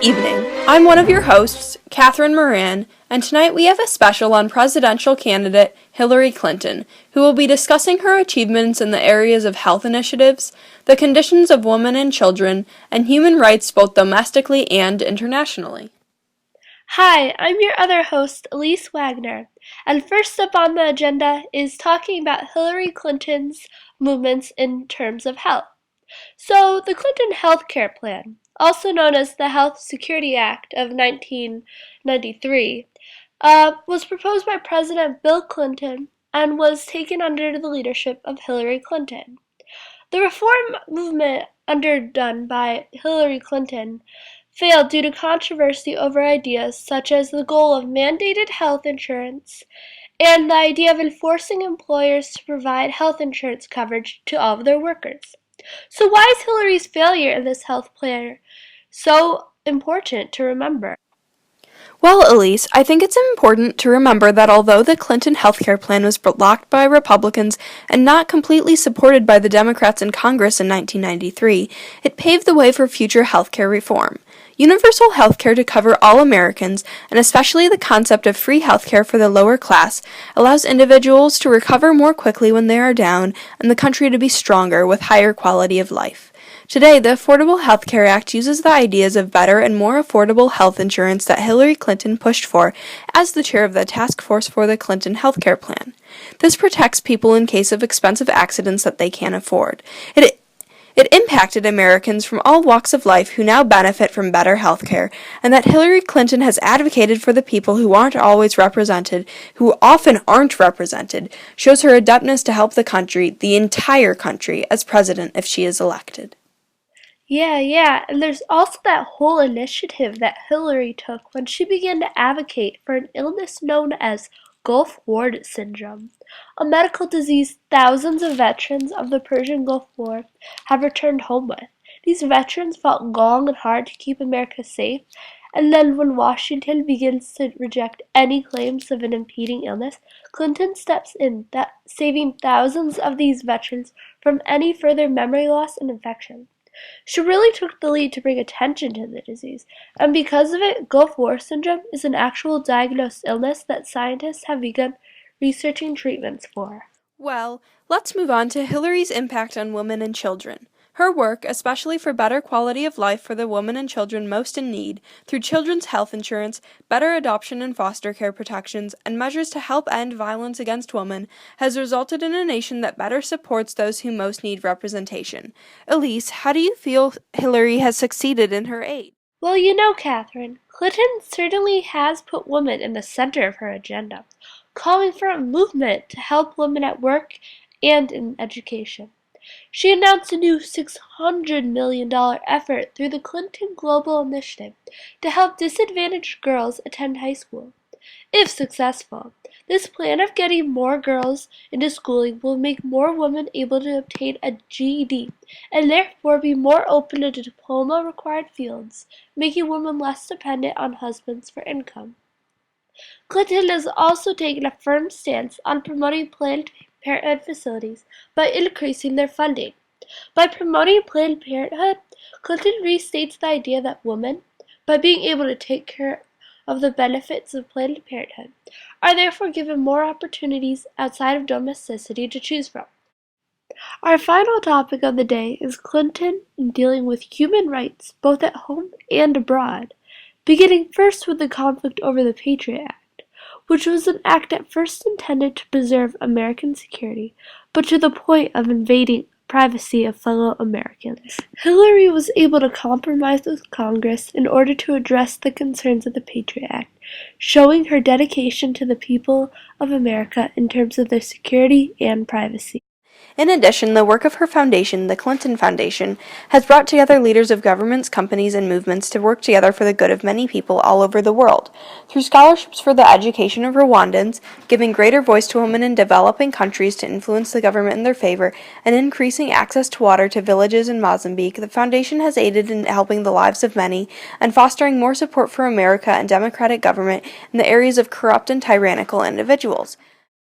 evening. I'm one of your hosts, Catherine Moran, and tonight we have a special on presidential candidate Hillary Clinton, who will be discussing her achievements in the areas of health initiatives, the conditions of women and children, and human rights both domestically and internationally. Hi, I'm your other host, Elise Wagner, and first up on the agenda is talking about Hillary Clinton's movements in terms of health. So, the Clinton Health Care Plan, also known as the Health Security Act of 1993, was proposed by President Bill Clinton and was taken under the leadership of Hillary Clinton. The reform movement underdone by Hillary Clinton failed due to controversy over ideas such as the goal of mandated health insurance and the idea of enforcing employers to provide health insurance coverage to all of their workers. So why is Hillary's failure in this health plan so important to remember? Well, Elise, I think it's important to remember that although the Clinton healthcare plan was blocked by Republicans and not completely supported by the Democrats in Congress in 1993, it paved the way for future healthcare reform. Universal healthcare to cover all Americans, and especially the concept of free healthcare for the lower class, allows individuals to recover more quickly when they are down and the country to be stronger with higher quality of life. Today, the Affordable Health Care Act uses the ideas of better and more affordable health insurance that Hillary Clinton pushed for as the chair of the task force for the Clinton health care plan. This protects people in case of expensive accidents that they can't afford. It impacted Americans from all walks of life who now benefit from better health care, and that Hillary Clinton has advocated for the people who aren't always represented, who often aren't represented, shows her adeptness to help the country, the entire country, as president if she is elected. Yeah, and there's also that whole initiative that Hillary took when she began to advocate for an illness known as Gulf War syndrome, a medical disease thousands of veterans of the Persian Gulf War have returned home with. These veterans fought long and hard to keep America safe, and then when Washington begins to reject any claims of an impeding illness, Clinton steps in, saving thousands of these veterans from any further memory loss and infection. She really took the lead to bring attention to the disease, and because of it, Gulf War syndrome is an actual diagnosed illness that scientists have begun researching treatments for. Well, let's move on to Hillary's impact on women and children. Her work, especially for better quality of life for the women and children most in need, through children's health insurance, better adoption and foster care protections, and measures to help end violence against women, has resulted in a nation that better supports those who most need representation. Elise, how do you feel Hillary has succeeded in her aid? Well, Catherine, Clinton certainly has put women in the center of her agenda, calling for a movement to help women at work and in education. She announced a new $600 million effort through the Clinton Global Initiative to help disadvantaged girls attend high school. If successful, this plan of getting more girls into schooling will make more women able to obtain a GED and therefore be more open to diploma-required fields, making women less dependent on husbands for income. Clinton has also taken a firm stance on promoting Planned Parenthood facilities by increasing their funding. By promoting Planned Parenthood, Clinton restates the idea that women, by being able to take care of the benefits of Planned Parenthood, are therefore given more opportunities outside of domesticity to choose from. Our final topic of the day is Clinton in dealing with human rights both at home and abroad, beginning first with the conflict over the Patriot Act, which was an act at first intended to preserve American security, but to the point of invading privacy of fellow Americans. Hillary was able to compromise with Congress in order to address the concerns of the Patriot Act, showing her dedication to the people of America in terms of their security and privacy. In addition, the work of her foundation, the Clinton Foundation, has brought together leaders of governments, companies, and movements to work together for the good of many people all over the world. Through scholarships for the education of Rwandans, giving greater voice to women in developing countries to influence the government in their favor, and increasing access to water to villages in Mozambique, the foundation has aided in helping the lives of many and fostering more support for America and democratic government in the areas of corrupt and tyrannical individuals.